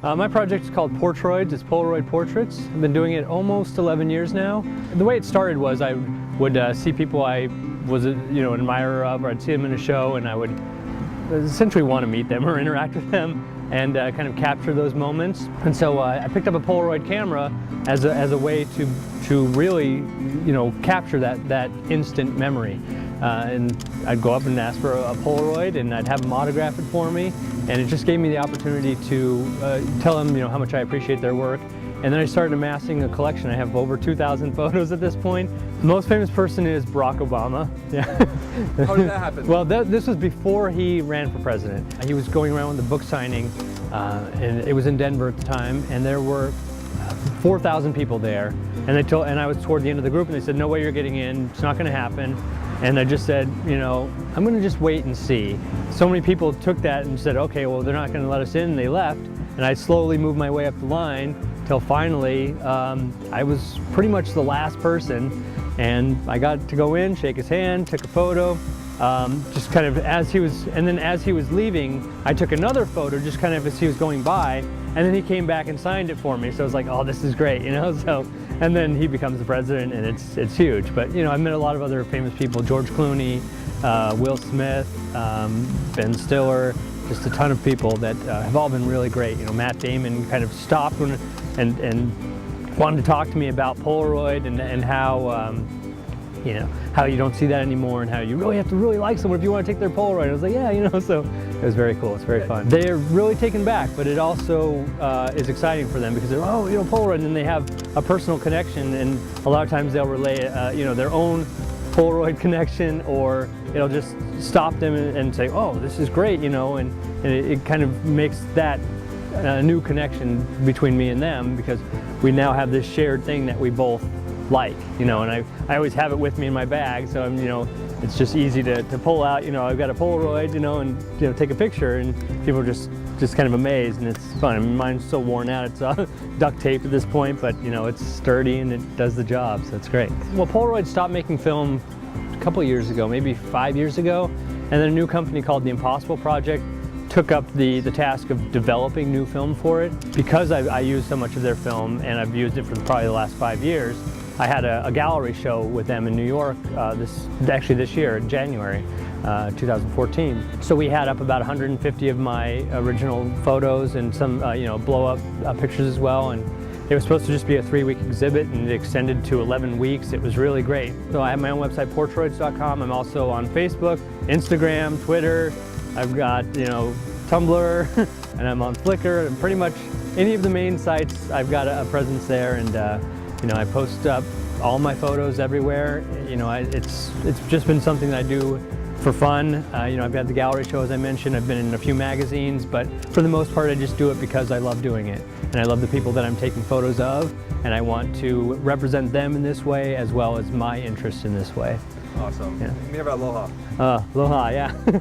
My project is called Portroids. It's Polaroid portraits. I've been doing it almost 11 years now. The way it started was I would see people I was an admirer of, or I'd see them in a show, and I would essentially want to meet them or interact with them and kind of capture those moments. And so I picked up a Polaroid camera as a way to really capture that instant memory. And I'd go up and ask for a Polaroid, and I'd have them autograph it for me, and it just gave me the opportunity to tell them how much I appreciate their work. And then I started amassing a collection. I have over 2,000 photos at this point. The most famous person is Barack Obama. Yeah. How did that happen? Well, this was before he ran for president. He was going around with the book signing, and it was in Denver at the time, and there were 4,000 people there. And I was toward the end of the group, and they said, "No way you're getting in. It's not going to happen." And I just said, I'm going to just wait and see. So many people took that and said, okay, well, they're not going to let us in, and they left. And I slowly moved my way up the line till finally I was pretty much the last person, and I got to go in, shake his hand, took a photo. Just kind of as he was leaving, I took another photo just kind of as he was going by, and then he came back and signed it for me. So I was like, oh, this is great, so. And then he becomes the president, and it's huge. But I met a lot of other famous people: George Clooney, Will Smith, Ben Stiller, just a ton of people that have all been really great. Matt Damon kind of stopped and wanted to talk to me about Polaroid and how how you don't see that anymore, and how you really have to like someone if you want to take their Polaroid. I was like, yeah, so it was very cool. It's very fun. They're really taken back, but it also is exciting for them because they're, Polaroid, and then they have a personal connection, and a lot of times they'll relay, their own Polaroid connection, or it'll just stop them and say, oh, this is great, and it kind of makes that new connection between me and them, because we now have this shared thing that we both like, and I always have it with me in my bag, so it's just easy to pull out, I've got a Polaroid, and take a picture, and people are just kind of amazed, and it's fun. I mean, mine's so worn out, it's duct taped at this point, but it's sturdy and it does the job, so it's great. Well, Polaroid stopped making film a couple of years ago, maybe 5 years ago, and then a new company called The Impossible Project took up the task of developing new film for it. Because I use so much of their film, and I've used it for probably the last 5 years, I had a gallery show with them in New York this year in January 2014. So we had up about 150 of my original photos and some blow-up pictures as well. And it was supposed to just be a 3-week exhibit, and it extended to 11 weeks. It was really great. So I have my own website, portroids.com. I'm also on Facebook, Instagram, Twitter. I've got Tumblr, and I'm on Flickr, and pretty much any of the main sites I've got a presence there. And I post up all my photos everywhere. It's just been something that I do for fun. I've got the gallery show, as I mentioned. I've been in a few magazines, but for the most part, I just do it because I love doing it. And I love the people that I'm taking photos of, and I want to represent them in this way, as well as my interest in this way. Awesome. Yeah. Tell me about Aloha. Aloha, yeah.